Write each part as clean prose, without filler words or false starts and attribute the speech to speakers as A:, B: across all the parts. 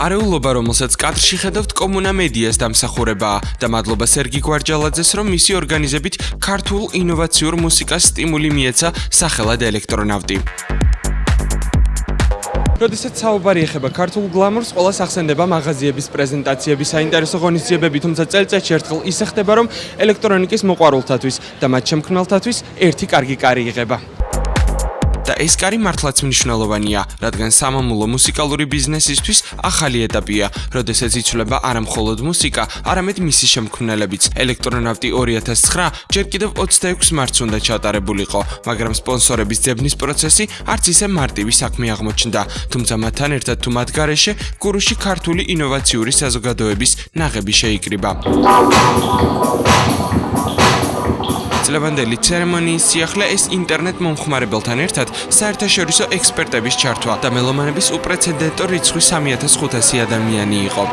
A: არეულობა, რომელსაც კადრში ხედავთ, კომუნა მედიას დამსახურებაა და მადლობა სერგი გვარჯალაძეს, რომ მისი ორგანიზებით ქართულ ინოვაციურ მუსიკას სტიმული მიეცა სახელად ელექტრონავტი. როდესაც საუბარი ეხება ქართულ გლამურს, ყველას ახსენდება მაღაზიების პრეზენტაციები, საინტერესო ღონისძიებები, თუმცა წელიწადში ერთხელ ისე ხდება, რომ ელექტრონიკის მოყვარულთათვის და მათ შემქმნელთათვის ერთი კარგი კარი იღება. და ეს კარი მართლაც მნიშვნელოვანია, რადგან სამამულო მუსიკალური ბიზნესისთვის ახალი ეტაპია, როდესაც იცვლება არა მხოლოდ მუსიკა, არამედ მისი შემქმნელებიც. ელექტრონავტი 2009 ჯერ კიდევ 26 მარტს უნდა ჩატარებულიყო, მაგრამ სპონსორების ძებნის პროცესი არც ისე მარტივი საქმე აღმოჩნდა, თუმცა მათთან ერთად თუ მათ გარეშე გურუში ქართული ინოვაციური საზოგადოების ნაღები შეიკრიბა. წლევანდელი ცერემონიის სიახლე ეს ინტერნეტ მომხმარებელთან ერთად საერთაშორისო ექსპერტების ჩართვა და მელომანების უპრეცედენტო რიცხვი 3500 ადამიანი იყო.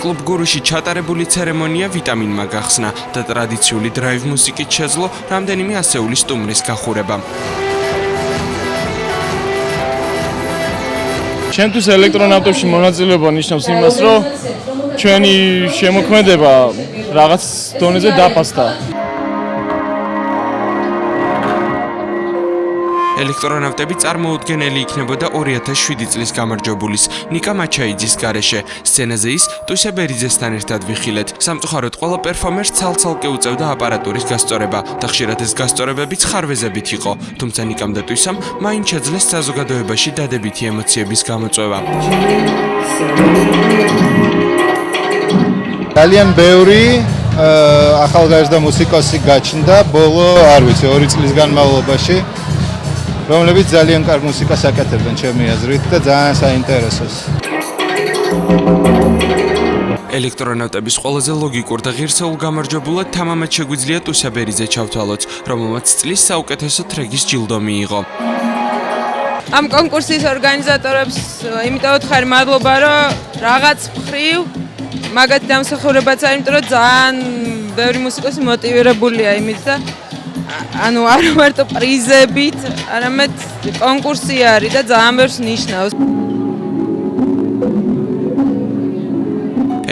A: კლუბ გურუში ჩატარებული ცერემონია ვიტამინმა გახსნა და ტრადიციული დრაივ მუსიკით შეძლო რამდენიმე ასეული სტუმრის გახურება.
B: ჩემთვის ელექტრონავტებში მონაწილეობა ნიშნავს იმას, რომ ჩვენი შემოქმედება რაღაც დონეზე დაფასდა.
A: ელექტრონავტები წარმოუდგენელი იქნებოდა 2007 წლის გამარჯვებულის ნიკა მაჩაიძის გარეშე. სცენაზე ის ტუსე ბერიძესთან ერთად ვიხილეთ. სამწუხაროდ ყველა პერფორმერს ცალ-ცალკე უწევდა აპარატურის გასწორება და ხშირად ეს გასწორებებიც ხარვეზებით იყო, თუმცა ნიკამ და ტუსამ მაინც შეძლეს საზოგადოებაში დადებითი ემოციების გამოწვევა.
C: ძალიან ბევრი ახალგაზრდა მუსიკოსი გაჩნდა ბოლო, არ ვიცი, 2 წლის განმავლობაში, რომლებიც ძალიან კარგ მუსიკას აკეთებენ ჩემი აზრით და ძალიან საინტერესოს.
A: ელექტრონავტების ყველაზე ლოგიკურ და ღირსეულ გამარჯვებულად თამამად შეგვიძლია ტუსა ბერიძე ჩავთვალოთ, რომელმაც წლის საუკეთესო ტრეკის ჯილდო მიიღო.
D: ამ კონკურსის ორგანიზატორებს იმიტომ ვთქვი მადლობა, რომ რაღაც მხრივ მაგათ დამსახურებაც არის, იმიტომ რომ ძალიან ბევრი მუსიკოსი მოტივირებულია იმით და ანუ არა მარტო პრიზებით, არამედ კონკურსი არის და ძალიან ბევრს ნიშნავს.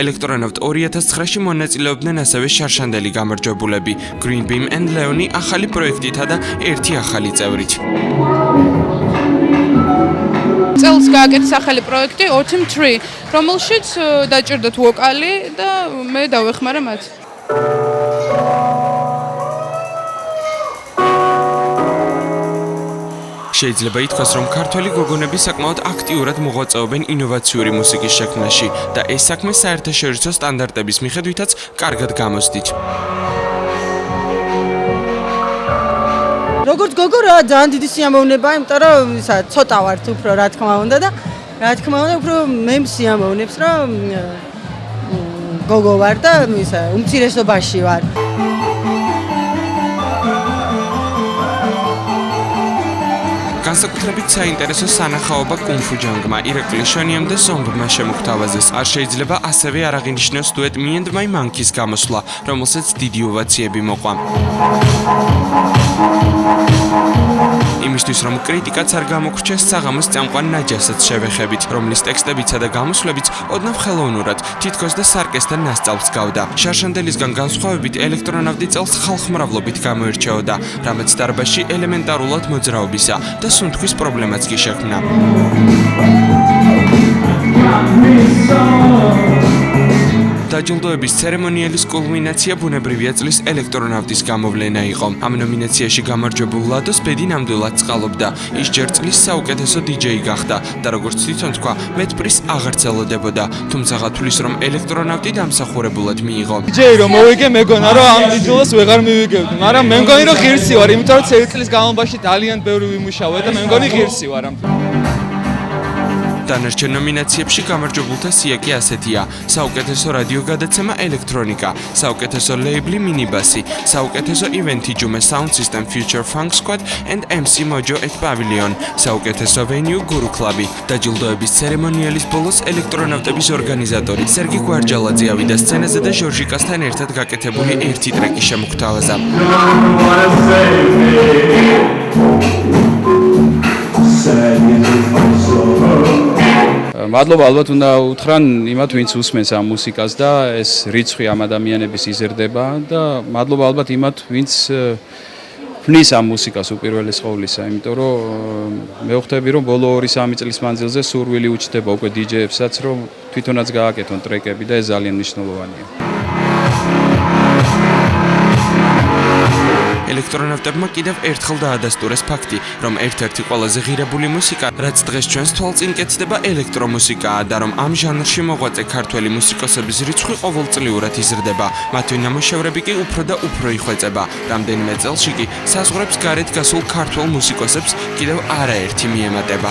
A: ელექტრონავტ 2009-ში მონაწილეობდნენ ასევე შარშანდელი გამარჯვებულები, Green Beam and Leoni ახალი პროექტითა და ერთი ახალი წევრით.
E: წელს გააკეთეს ახალი პროექტი Autumn Tree, რომელშიც დაჭირდათ ვოკალი და მე დავეხმარა მათ.
A: შეიძლება ითქვას, რომ ქართველი გოგონები საკმაოდ აქტიურად მოღვაწეობენ ინოვაციური მუსიკის შექმნაში და ეს საქმე საერთაშორისო სტანდარტების მიხედვითაც კარგად გამოსდით.
F: როგორც გოგო რა ძალიან დიდი სიამოვნებაა, იმიტომ რომ ისა ცოტა ვართ უფრო რა თქმა უნდა და რა თქმა უნდა უფრო მე სიამოვნებს რომ გოგო ვარ და ისა უმცირესობაში ვარ.
A: განსაკუთრებით საინტერესო სანახაობა კუნფუ ჯანგმა, ირაკლი შონიამ და სონგმა შემოგთავაზეს. არ შეიძლება ასევე არ აღინიშნოს დუეტ Me and My Monkey-ს გამოსვლა, რომელსაც დიდი ოვაციები მოყვა. იმისთვის, რომ კრიტიკაც არ გამოგრჩეს, საღამოს წამყვან ნაჯასაც შევეხებით, რომლის ტექსტებიცა და გამოსვლებიც ოდნავ ხელოვნურად, თითქოს და სარკესთან მასწავლს გავდა. შარშანდელისგან განსხვავებით, ელექტრონავტი წელს ხალხმრავლობით გამოირჩეოდა, რამაც დარბაზში ელემენტარულად მოძრაობისა და სუნთქვის პრობლემაც კი შექმნა. დაჯილდოების ცერემონიალის კულმინაცია ბუნებრივია წლის ელექტრონავტის გამოვლენა იყო. ამ ნომინაციაში გამარჯვებულ ლადოს ბედი ნამდვილად წყალობდა. ის ჯერ წლის საუკეთესო DJ გახდა და როგორც თვითონ თქვა, მეტპრის აღარც ელოდებოდა, თუმცა თulis რომ ელექტრონავტი დამსახურებულად მიიღო.
B: DJ რომ მოვიგე, მეგონა რომ ამ ჯილდოს ვეღარ მივიგებდი, მაგრამ მე მგონი რომ ღირსი ვარ, იმიტომ რომ წლის განმავლობაში ძალიან ბევრი ვიმუშავე და მე მგონი ღირსი ვარ ამ.
A: დანარჩენ ნომინაციებში გამარჯვებულთა სია კი ასეთია: საუკეთესო რადიო გადაცემა ელექტრონიკა, საუკეთესო ლეიბლი მინიბასი, საუკეთესო ივენთი ჯუმე Sound System Future Funk Squad and MC Mojo at Pavilion, საუკეთესო venue Guru Club. დაჯილდოების ცერემონიალის ბოლოს ელექტრონავტების ორგანიზატორი სერგი გვარჯალაძე ავიდა სცენაზე და ჟორჟიკასთან ერთად გაკეთებული ერთი ტრეკი შემოგთავაზა.
G: მადლობა ალბათ უნდა უთხრან იმათ ვინც უსმენს ამ მუსიკას და ეს რიცხვი ამ ადამიანების იზრდება და მადლობა ალბათ იმათ ვინც ვნის ამ მუსიკას უპირველეს ყოვლისა, იმიტომ რომ მე ვხვდები რომ ბოლო 2-3 წლის მანძილზე სურვილი უჩნდება უკვე DJ-ებსაც რომ თვითონაც გააკეთონ ტრეკები და ეს ძალიან მნიშვნელოვანია.
A: ელექტრონავტებმა კიდევ ერთხელ დაადასტურეს ფაქტი, რომ ერთ-ერთი ყველაზე ღირებული მუსიკა, რაც დღეს ჩვენს თვალწინ კეთდება, ელექტრომუსიკაა და რომ ამ ჟანრში მოღვაწე ქართველი მუსიკოსების რიცხვი ყოველწლიურად იზრდება. მათი ნამუშევრები კი უფრო და უფრო იხვეწება. რამდენიმე წელში კი საზღვრებს გარეთ გასულ ქართველ მუსიკოსებს კიდევ არაერთი მიემატება.